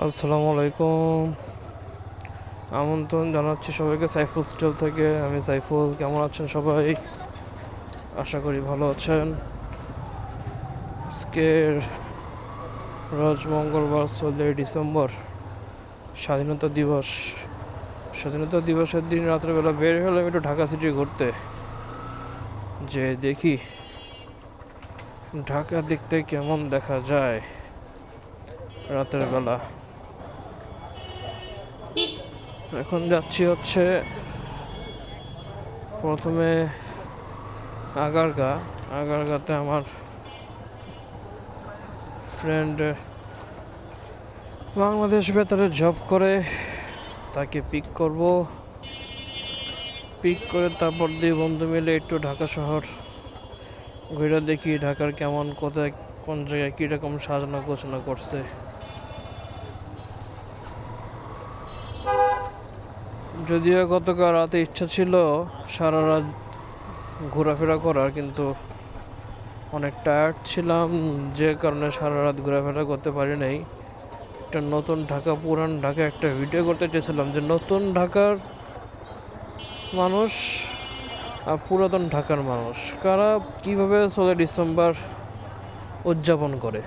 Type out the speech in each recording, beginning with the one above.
আসসালামু আলাইকুম। আমন্ত্রণ জানাচ্ছি সবাইকে সাইফুল স্টিল থেকে। আমি সাইফুল। কেমন আছেন সবাই? আশা করি ভালো আছেন। আজকের রোজ মঙ্গলবার 16 ডিসেম্বর, স্বাধীনতা দিবস। স্বাধীনতা দিবসের দিন রাত্রেবেলা বের হলাম একটু ঢাকা সিটি ঘুরতে, যে দেখি ঢাকা দেখতে কেমন দেখা যায় রাতের বেলা। এখন যাচ্ছি হচ্ছে প্রথমে আগারগাতে আমার ফ্রেন্ড বাংলাদেশ বেতারে জব করে, তাকে পিক করব। পিক করে তারপর দুই বন্ধু মিলে একটু ঢাকা শহর ঘুরে দেখি ঢাকার কেমন, কোথায় কোন জায়গায় কীরকম সাজানো গোছানো করছে। যদিও গতকাল রাতে ইচ্ছা ছিল সারা রাত ঘোরাফেরা করার, কিন্তু অনেক টায়ার্ড ছিলাম, যে কারণে সারা রাত ঘোরাফেরা করতে পারি নাই। একটা নতুন ঢাকা পুরান ঢাকা একটা ভিডিও করতে চেয়েছিলাম, যে নতুন ঢাকার মানুষ আর পুরাতন ঢাকার মানুষ কারা কীভাবে 16 ডিসেম্বর উদযাপন করে।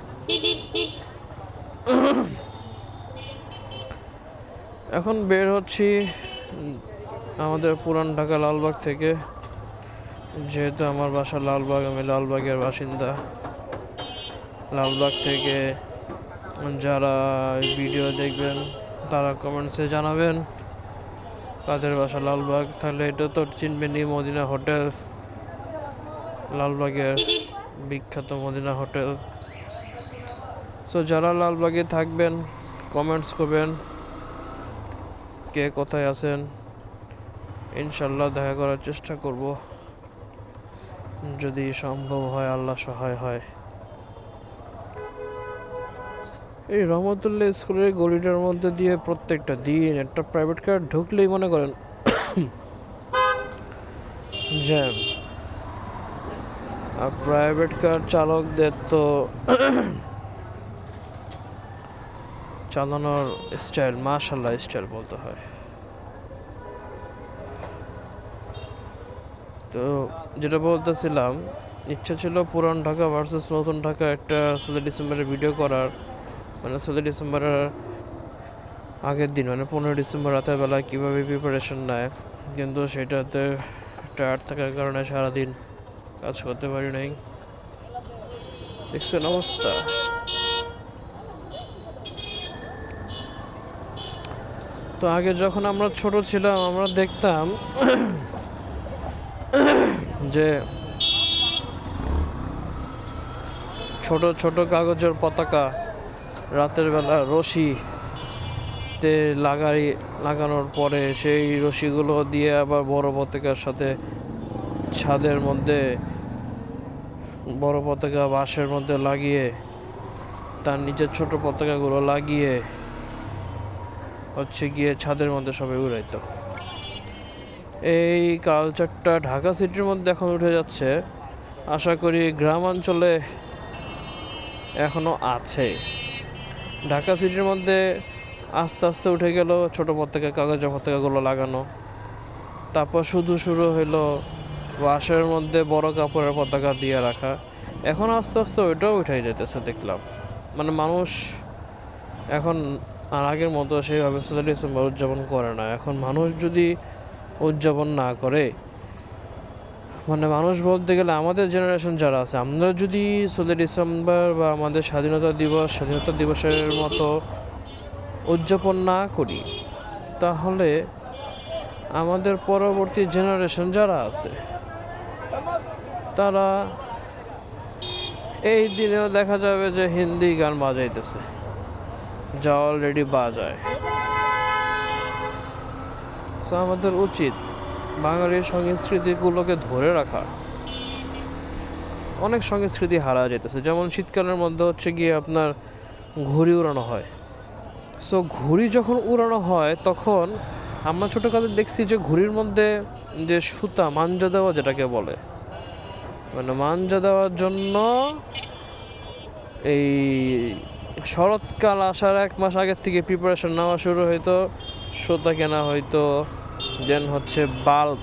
এখন বের হচ্ছি আমাদের পুরান ঢাকা লালবাগ থেকে, যেহেতু আমার বাসা লালবাগ, আমি লালবাগের বাসিন্দা। লালবাগ থেকে যারা ভিডিও দেখবেন তারা কমেন্টসে জানাবেন কাদের বাসা লালবাগ। তাহলে এটা তো চিনবেনই, মদিনা হোটেল, লালবাগের বিখ্যাত মদিনা হোটেল। সো যারা লালবাগে থাকবেন কমেন্টস করবেন কে কোথায় আছেন। ইনশাল্লাহ দেখা করার চেষ্টা করব, যদি সম্ভব হয়, আল্লাহ সহায় হয়। এই রহমতুল্লাহ স্কুলের গলিটার মধ্যে দিয়ে প্রত্যেকটা দিন একটা প্রাইভেট কার ঢুকলেই মনে করেন জ্যাম। আর প্রাইভেট কার চালকদের তো চালানোর স্টাইল মাশাআল্লাহ স্টাইল বলতে হয়। তো যেটা বলতেছিলাম, ইচ্ছা ছিল পুরান ঢাকা ভার্সেস নতুন ঢাকা একটা 16 ডিসেম্বরের ভিডিও করার, মানে 16 ডিসেম্বরের আগের দিন, মানে 15 ডিসেম্বর রাতের বেলা কীভাবে প্রিপারেশন নেয়, কিন্তু সেটাতে টায়ার্ড থাকার কারণে সারাদিন কাজ করতে পারি নাই। দেখছেন অবস্থা। তো আগে যখন আমরা ছোট ছিলাম আমরা দেখতাম যে ছোট ছোট কাগজের পতাকা রাতের বেলা রশিতে লাগানোর পরে সেই রশিগুলো দিয়ে আবার বড় পতাকার সাথে ছাদের মধ্যে বড় পতাকা বাঁশের মধ্যে লাগিয়ে তার নিচের ছোট পতাকাগুলো লাগিয়ে হচ্ছে গিয়ে ছাদের মধ্যে সবাই উড়াইতো। এই কালচারটা ঢাকা সিটির মধ্যে এখন উঠে যাচ্ছে। আশা করি গ্রামাঞ্চলে এখনও আছে। ঢাকা সিটির মধ্যে আস্তে আস্তে উঠে গেল ছোটো পতাকা, কাগজের পতাকাগুলো লাগানো। তারপর শুরু হলো বাঁশের মধ্যে বড় কাপড়ের পতাকা দিয়ে রাখা। এখন আস্তে আস্তে ওইটাও উঠাই যেতেছে দেখলাম। মানে মানুষ এখন আর আগের মতো সেইভাবে 16 ডিসেম্বর উদযাপন করে না। এখন মানুষ যদি উদযাপন না করে, মানে মানুষ বলতে গেলে আমাদের জেনারেশন যারা আছে, আমরা যদি 16 ডিসেম্বর বা আমাদের স্বাধীনতা দিবসের মতো উদযাপন না করি, তাহলে আমাদের পরবর্তী জেনারেশন যারা আছে তারা এই দিনেও দেখা যাবে যে হিন্দি গান বাজাইতেছে, যা অলরেডি বাজায়। তো আমাদের উচিত বাঙালির সংস্কৃতিগুলোকে ধরে রাখা। অনেক সংস্কৃতি হারা যেতেছে, যেমন শীতকালের মধ্যে হচ্ছে গিয়ে আপনার ঘুড়ি উড়ানো হয়। সো ঘুড়ি যখন উড়ানো হয় তখন আমরা ছোটোকালে দেখছি যে ঘুড়ির মধ্যে যে সুতা মাঞ্জা দেওয়া যেটাকে বলে, মানে মাঞ্জা দেওয়ার জন্য এই শরৎকাল আসার 1 মাস আগের থেকে প্রিপারেশন নেওয়া শুরু হইতো, সুতা কেনা হইতো, দেন হচ্ছে বাল্ব,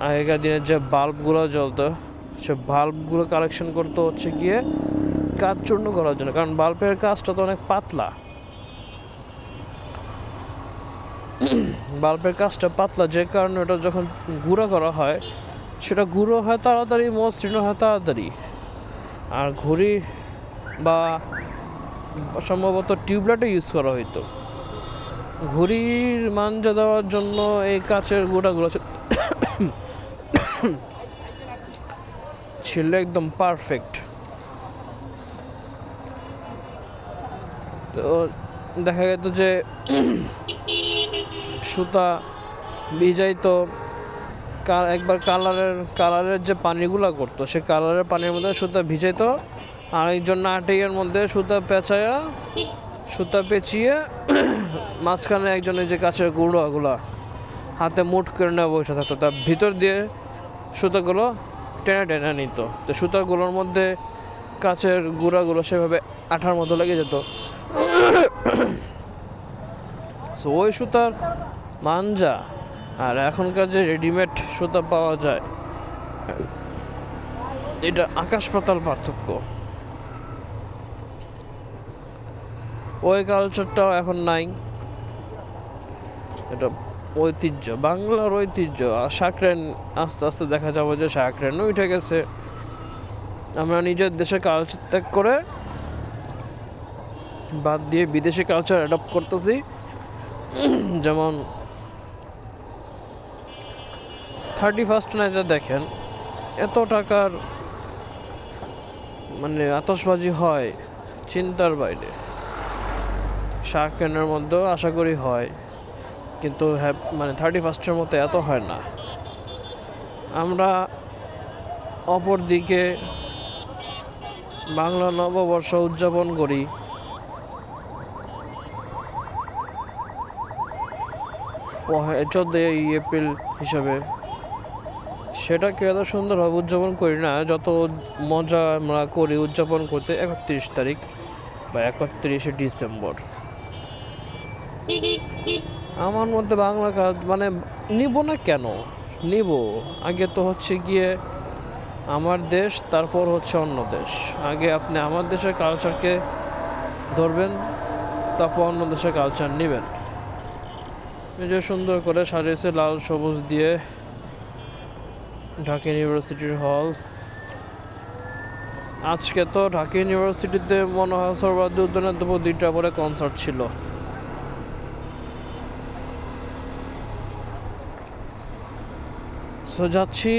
আগেকার দিনের যে বাল্বগুলো জ্বলতো সে বাল্বগুলো কালেকশন করতে হচ্ছে গিয়ে কাজ চূর্ণ করার জন্য, কারণ বাল্বের কাজটা তো অনেক পাতলা, বাল্বের কাজটা পাতলা, যে কারণে ওটা যখন গুঁড়া করা হয় সেটা গুঁড়ো হয় তাড়াতাড়ি, মসৃণ হয় তাড়াতাড়ি। আর ঘড়ি বা সম্ভবত টিউবলাইটও ইউজ করা হইতো ঘড়ির মাঞ্জা দেওয়ার জন্য। এই কাচের গুঁড়াগুলো ছিল একদম পারফেক্ট। তো দেখা যেত যে সুতা ভিজাইতো, একবার কালারের যে পানিগুলো করতো সে কালারের পানির মধ্যে সুতা ভিজাইতো, আরেকজন নাটিকের মধ্যে সুতা পেঁচিয়ে মাঝখানে একজনের যে কাছের গুঁড়োগুলো হাতে মুঠ করে নেওয়া বসে থাকতো, তার ভিতর দিয়ে সুতাগুলো টেনে টেনে নিত। তো সুতাগুলোর মধ্যে কাছের গুঁড়াগুলো সেভাবে আঠার মতো লেগে যেত। সো ওই সুতার মাঞ্জা আর এখনকার যে রেডিমেড সুতা পাওয়া যায়, এটা আকাশ পাতাল পার্থক্য। ওই কালচারটাও এখন নাই, এটা ঐতিহ্য, বাংলার ঐতিহ্য। আর শাকরেন আস্তে আস্তে দেখা যাবে যে শাকরেনও উঠে গেছে। আমরা নিজের দেশে কালচার ত্যাগ করে বাদ দিয়ে বিদেশি কালচার অ্যাডপ্ট করতেছি। যেমন 31st নাইটে দেখেন এত টাকার মানে আতশবাজি হয় চিন্তার বাইরে। শাকরেনের মধ্যেও আশা করি হয়, কিন্তু মানে 31st মতো এত হয় না। আমরা অপর দিকে বাংলা নববর্ষ উদযাপন করি 14ই এপ্রিল হিসাবে, সেটাকে এত সুন্দরভাবে উদযাপন করি না যত মজা আমরা করি উদযাপন করতে 31 তারিখ বা 31শে ডিসেম্বর। আমার মধ্যে বাংলা কাজ মানে নিব না, কেন নিব? আগে তো হচ্ছে গিয়ে আমার দেশ, তারপর হচ্ছে অন্য দেশ। আগে আপনি আমার দেশের কালচারকে ধরবেন, তারপর অন্য দেশের কালচার নেবেন। এই যে সুন্দর করে সাজিয়েছে লাল সবুজ দিয়ে ঢাকা ইউনিভার্সিটির হল। আজকে তো ঢাকা ইউনিভার্সিটিতে মনে হয় সর্বাধিক উদ্যানের দেবো 2টা করে কনসার্ট ছিল। সো যাচ্ছি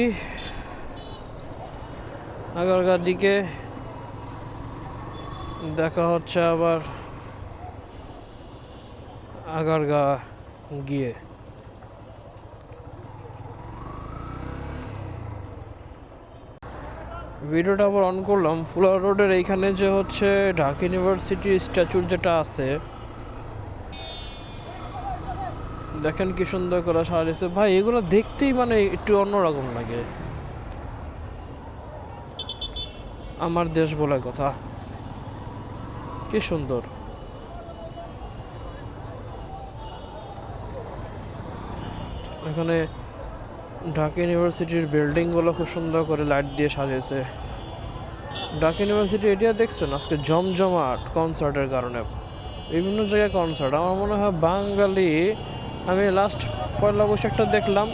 আগারগাঁর দিকে, দেখা হচ্ছে আবার আগারগাঁ গিয়ে। ভিডিওটা আবার অন করলাম। ফুলার রোডের এইখানে যে হচ্ছে ঢাকা ইউনিভার্সিটি স্ট্যাচুর যেটা আছে, দেখেন কি সুন্দর করে সাজিয়েছে ভাই। এগুলো দেখতেই মানে একটু অন্যরকম লাগে। আমার দেশ বলে কথা, কি সুন্দর। এখানে ঢাকা ইউনিভার্সিটির বিল্ডিংগুলো খুব সুন্দর করে লাইট দিয়ে সাজিয়েছে। ঢাকা ইউনিভার্সিটি এরিয়া দেখছেন আজকে জমজমাট কনসার্টের কারণে, বিভিন্ন জায়গায় কনসার্ট। আমার মনে হয় বাঙালি, আমি লাস্ট পয়লা বৈশাখটা দেখলাম,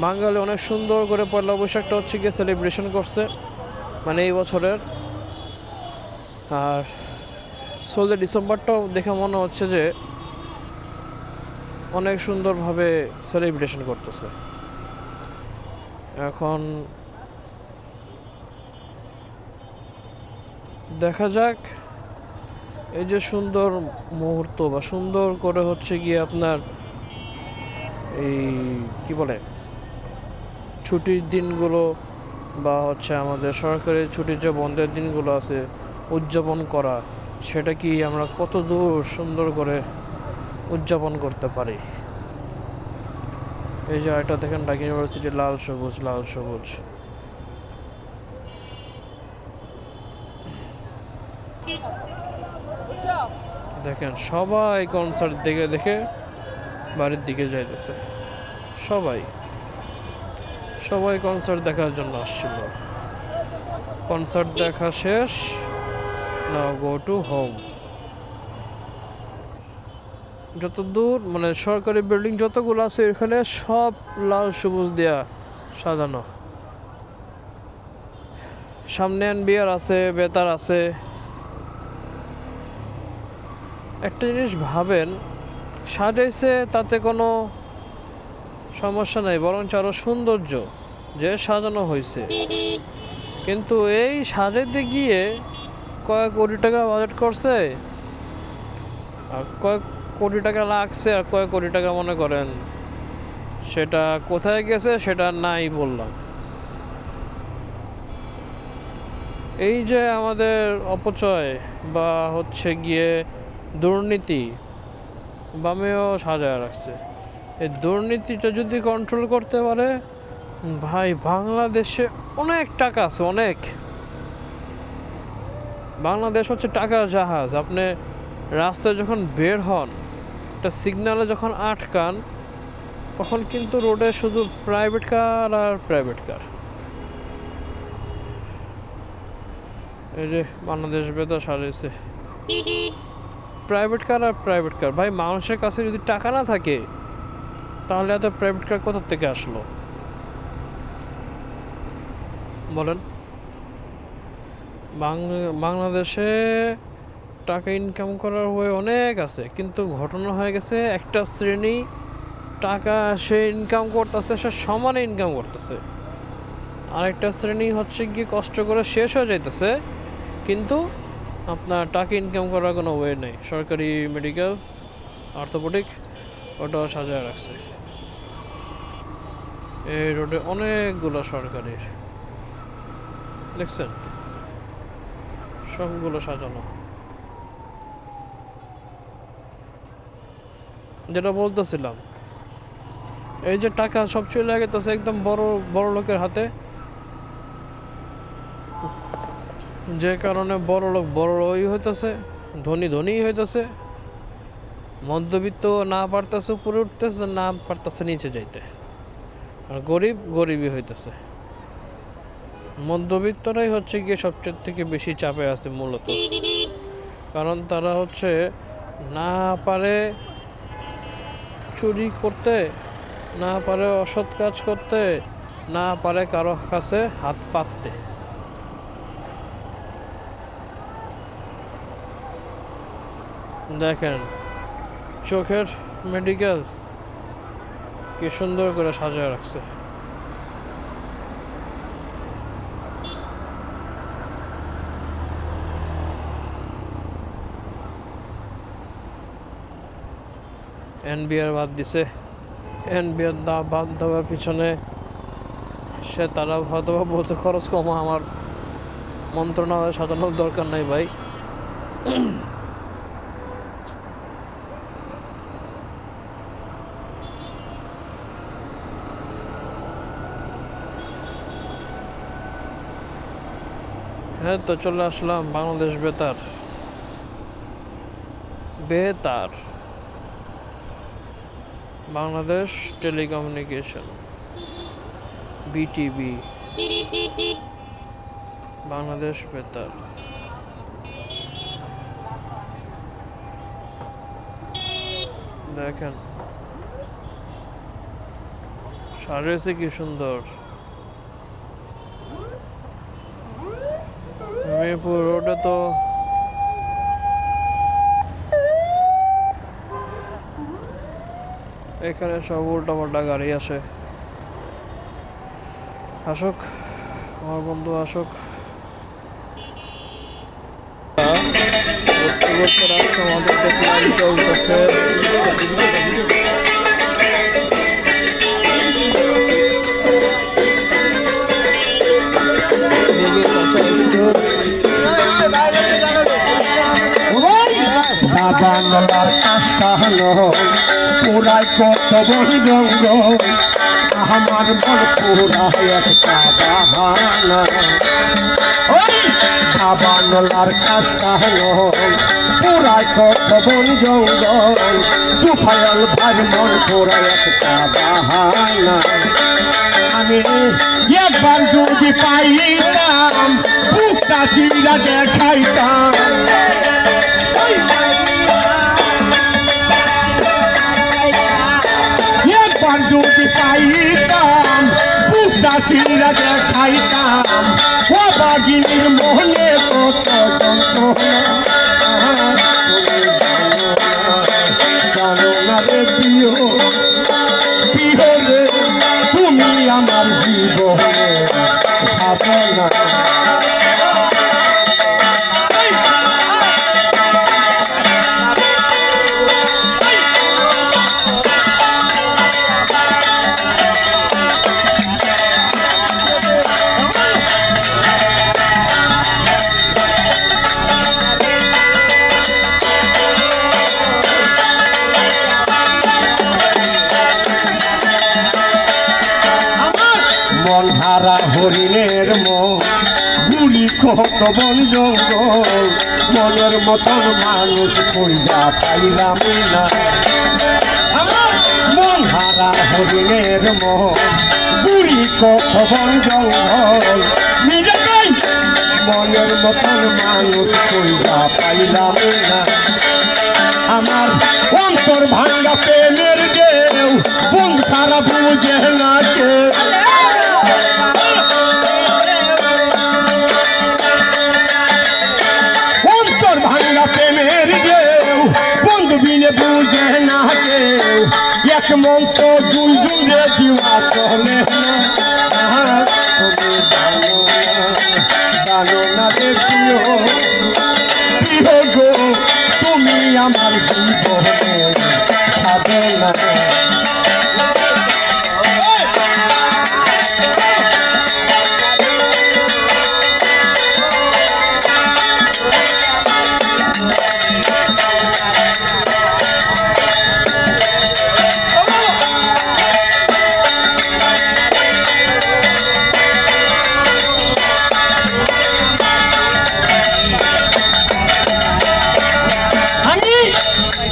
বাঙালি অনেক সুন্দর করে পয়লা বৈশাখটা হচ্ছে গিয়ে সেলিব্রেশন করছে, মানে এই বছরের। আর 16 ডিসেম্বরটাও দেখে মনে হচ্ছে যে অনেক সুন্দরভাবে সেলিব্রেশন করতেছে। এখন দেখা যাক এই যে সুন্দর মুহূর্ত বা সুন্দর করে হচ্ছে গিয়ে আপনার এই কি বলে ছুটির দিনগুলো বা হচ্ছে আমাদের সরকারি ছুটির যে বন্ধের দিনগুলো আছে উদযাপন করা, সেটা কি আমরা কত দূর সুন্দর করে উদযাপন করতে পারি। এই যে এটা দেখেন ঢাকা ইউনিভার্সিটি লাল সবুজ লাল সবুজ। দেখেন সবাই কনসার্ট দেখে দেখে বাড়ির দিকে যাইতেছে। সবাই সবাই কনসার্ট দেখার জন্য আসছিল। কনসার্ট দেখা শেষ, নাও গো টু হোম। যত দূর মানে সরকারি বিল্ডিং যতগুলো আছে এখানে সব লাল সবুজ দেয়া সাজানো। সামনে এনবিআর আছে, বেতার আছে। একটা জিনিস ভাবেন, সাজাইছে তাতে কোনো সমস্যা নাই, বরঞ্চ আরও সৌন্দর্য যে সাজানো হয়েছে। কিন্তু এই সাজাইতে গিয়ে কয়েক কোটি টাকা বাজেট করছে, আর কয়েক কোটি টাকা লাগছে, আর কয়েক কোটি টাকা মনে করেন সেটা কোথায় গেছে সেটা নাই বললাম। এই যে আমাদের অপচয় বা হচ্ছে গিয়ে দুর্নীতি বামেও সাজায় রাখছে। এই দুর্নীতিটা যদি কন্ট্রোল করতে পারে ভাই, বাংলাদেশে অনেক টাকা আছে, অনেক। বাংলাদেশ হচ্ছে টাকার জাহাজ। আপনি রাস্তায় যখন বের হন, একটা সিগনালে যখন আটকান, তখন কিন্তু রোডে শুধু প্রাইভেট কার আর প্রাইভেট কার। এই যে বাংলাদেশ বেতার সাজাইছে প্রাইভেট কার আর প্রাইভেট কার। ভাই, মানুষের কাছে যদি টাকা না থাকে তাহলে এত প্রাইভেট কার কোথা থেকে আসলো বলেন? বাংলাদেশে টাকা ইনকাম করার ওয়ে অনেক আছে, কিন্তু ঘটনা হয়ে গেছে একটা শ্রেণী টাকা সে ইনকাম করতেছে, সে সমানে ইনকাম করতেছে। আরেকটা শ্রেণী হচ্ছে গিয়ে কষ্ট করে শেষ হয়ে যাইতেছে, কিন্তু আপনার টাকা ইনকাম করার কোনো ওয়ে নেই। সরকারি মেডিকেল, অর্থোপেডিক ওটাও সাজায় রাখছে। এই রোডে অনেকগুলো সরকারির, দেখছেন সবগুলো সাজানো। যেটা বলতেছিলাম, এই যে টাকা সব চলে গেছে একদম বড় বড় লোকের হাতে, যে কারণে বড় লোক বড়ই হইতেছে, ধনী ধনীই হইতেছে, মধ্যবিত্ত না পারতেছে উপরে উঠতেছে, না পারতেছে নিচে যাইতে, আর গরিব গরিবই হইতেছে। মধ্যবিত্তরাই হচ্ছে গিয়ে সবচেয়ে থেকে বেশি চাপে আছে মূলত, কারণ তারা হচ্ছে না পারে চুরি করতে, না পারে অসৎ কাজ করতে, না পারে কারো কাছে হাত পাততে। দেখেন চোখের মেডিকেল কি সুন্দর করে সাজিয়ে রাখছে। এনবিআর বাদ দিছে, এনবিআর বাদ দেওয়ার পিছনে তারা হয়তো বলছে খরচ কমা, আমার মন্ত্রণালয় সাজানোর দরকার নাই ভাই। হ্যাঁ, তো চলে আসলাম বাংলাদেশ বেতার। বেতার বাংলাদেশ টেলিকমিউনিকেশন, বিটিভি, বাংলাদেশ বেতার। দেখেন সাজিয়েছে কি সুন্দর। মেহেরপুর রোডে তো এখানে সব উল্টাপাল্টা গাড়ি আসে। আসুক আমার বন্ধু, আসুক। আমাদের দেখলাম চলতেছে বাংলার আস্থানো পুরাই কত বনজঙ্গ, আমার মন পুরাই একটা বাহানা। ওই বাংলার আস্থানো পুরাই কত বন জঙ্গল তুফায়াল ভাই মন পোড়া একটা বাহানা আমি একবার যদি পাইতাম বুকটা চিরা দেখাইতাম একবার যদি পাইতাম বুকটা চিরা দেখাইতাম ও বাগিনীর মোহনে কত যন্ত্রণা জানো না রে প্রিয় প্রিয় রে তুমি আমার জীবনে সাধনা মন হারা হরিণের মন ঘুরি কত বন জঙ্গল মনের মতন মানুষ কইরা পাইলাম না মন হারা হরিণের মন ঘুরি কত বন জঙ্গল নিজে মনের মতন মানুষ কইরা পাইলাম না আমার অন্তর ভাঙ্গা প্রেমের দেও বন সারা বুঝে না কেউ অন্তর ভাঙ্গা প্রেমের দেও বন্ধু বিনে বুঝে না কেউ এক মন তো দুজনে দিওয়া চলে না তুমি জানো না রে প্রিয় প্রিয় গো তুমি আমার জীবনে সাধনা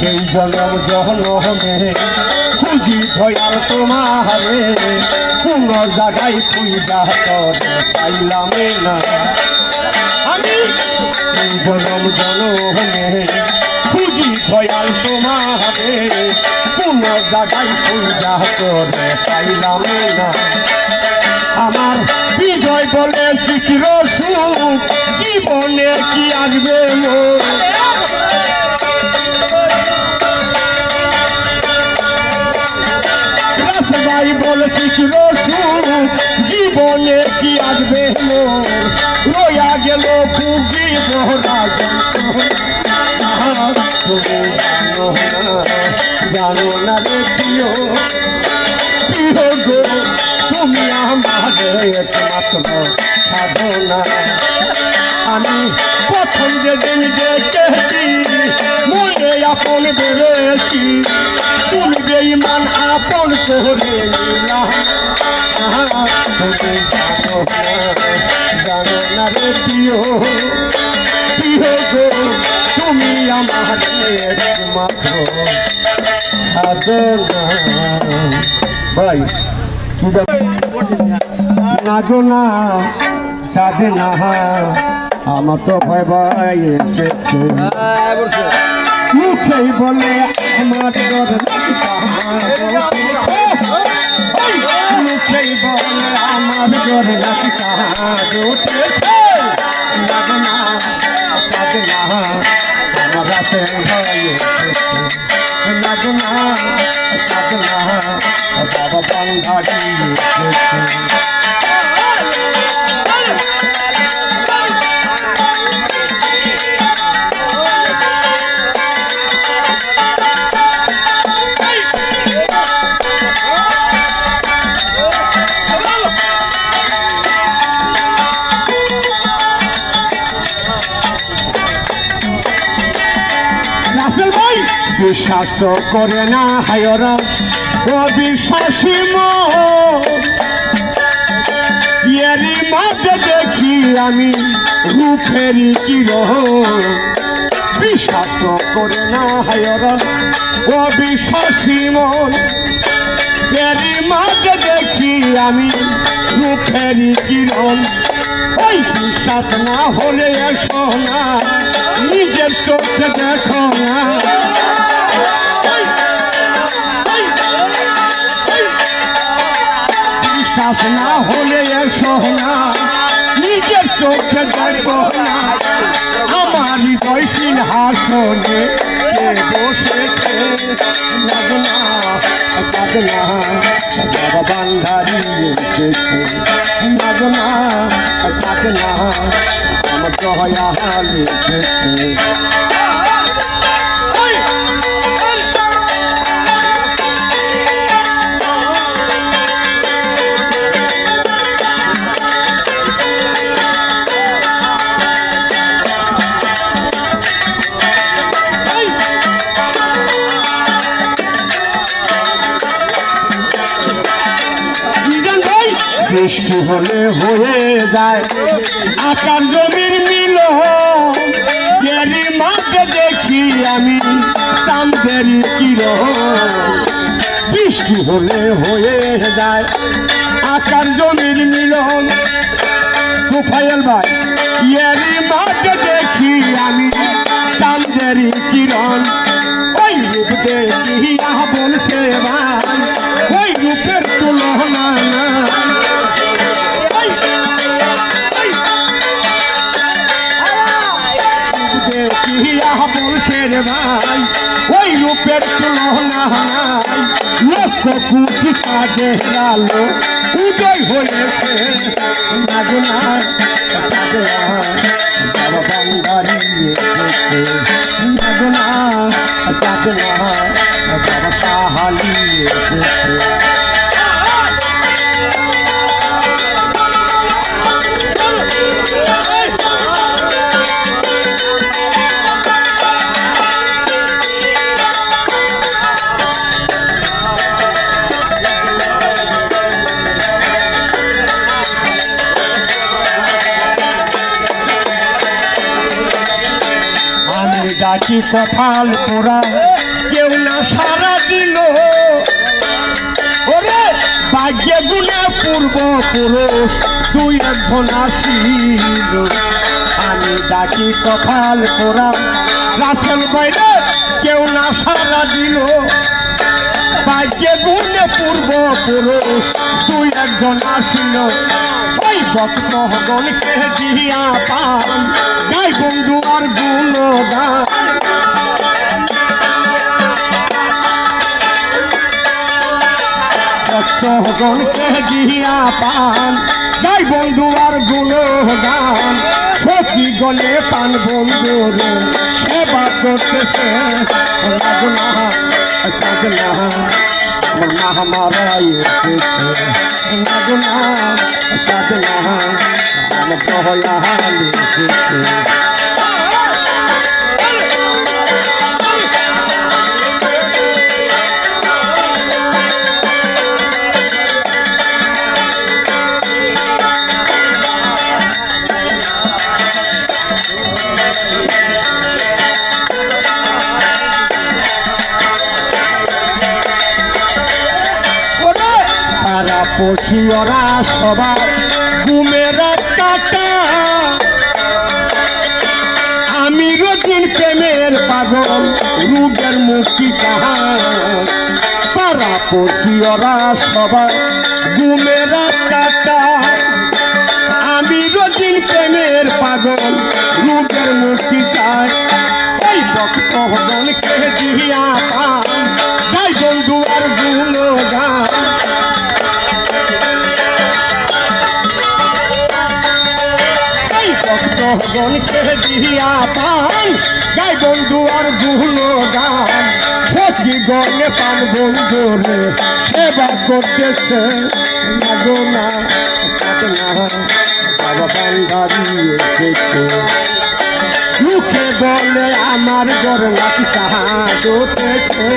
এই জনম জনমে খুঁজি ভয়াল তোমারে কোন জায়গায় খুঁজা তরে পাইলাম না আমি এই জনম জনমে খুঁজি ভয়াল তোমারে কোন জায়গায় খুঁজা তরে পাইলাম না আমার বিজয় বলে শিখির সুখ জীবনে কি আসবে মোর ভাই বলেছি কি রসুন জীবনে কি আসবে মোর রয়া গেল খুবই বহরা জানো না রে প্রিয় প্রিয় গো তুমি আমার একমাত্র সাধনা আমি প্রথম যেদিন দেখেছি মনে আপন বেড়েছি তুমি বেঈমান আপন করে নিলাম জানো না রে প্রিয় প্রিয় গো তুমি আমার একমাত্র সাধনা ভাই না গো না সাধনা আমার তো ভয় ভয় এসেছে মুখেই বলে আমার মুখেই বলে আমার ঘরে নাকি কাজ উঠেছে লাগনা সাধনা আমার আছে ভয় এসেছে লাগনা সাধনা বাবা বান্ধারি এসেছে বিশ্বাস তো করে না হায়রা অবিশ্বাসী এরই মাঝে দেখি আমি রূপেরই চির বিশ্বাস করে না হায়রন অবিশ্বাসী মন এরই মাঝে দেখি আমি রূপেরই কিরণ ওই বিশ্বাস না হলে এসো না নিজের চোখে দেখো না বিশ্বাস না হলে এসো না নিজের চোখে দেখো না আমার হৃদয় সিংহাসনে কে বসেছে লাগনা লাগনা বাবা বান্ধারি এসেছে লাগনা লাগনা আমার দয়া লিখেছে বৃষ্টি হলে হয়ে যায় আকাশ জমির মিল এরই মাঝে দেখি আমি চাঁদেরই কিরণ বৃষ্টি হলে হয়ে যায় আকাশ জমির মিলন তুফাইল ভাই এরই মাঝে দেখি আমি চাঁদেরই কিরণ ওই রূপ দেখি বলছে ভাই ওই রূপের তুলনা না বলছে রে ভাই ওই রূপের তুলনা নাই লক্ষ কোটি কাজের আলো উদয় হয়েছে নাগনা বাবা বান্দারি নাগনা চাকনা বাবা সাহালি এসেছে ডাকি কপাল পোড়া কেউ না সারা দিল ওরে ভাগ্যে গুণে পূর্ব পুরুষ দুই একজন আসিল আমি ডাকি কপাল পোড়া রাসেল বাইরে কেউ না সারা দিল ভাগ্যে গুণে পূর্ব পুরুষ দুই একজন আসিল ওই ভক্তগণকে দিয়া পান গাই বন্ধু আর গুণগান ভক্তগণকে দিয়া পান গাই বন্ধু আর গুণগান সখী গলে পান বন্ধু রে সেবা করতেছে লাগনা চাগনা মা হামারা এসেছে লাগনা চাগনা আমার দয়া লিখেছে পড়ছি ওরা সবাই ঘুমের কাটা আমি রোজিন প্রেমের পাগল রূপের মুক্তি চাহা পাড়া পড়ছি ওরা সবাই ঘুমের কাটা আমি রোজিন প্রেমের পাগল রূপের মুক্তি চাই ওই ভক্তগণকে দিয়া পান গাই বন্ধু আর গুণগান ভক্তগণকে দিয়া পান গাই বন্ধু আর গুণগান সখী গণে পান বন্ধু রে সেবা করতেছে লাগনা চাকনা বাবা বান্ধারি এসেছে মুখে বলে আমার গরলাটি কাঁদতেছে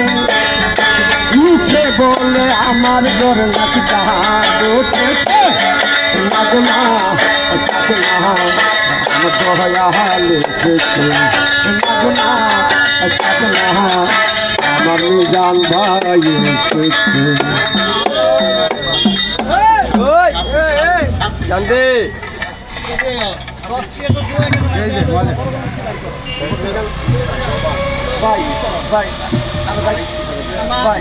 মুখে বলে আমার গরলাটি কাঁদতেছে লাগনা চাকনা আমার দয়া লিখেছে চাকনা চাকনা আমার নিজান ভাই এসেছে জানতে ভাই ভাই ভাই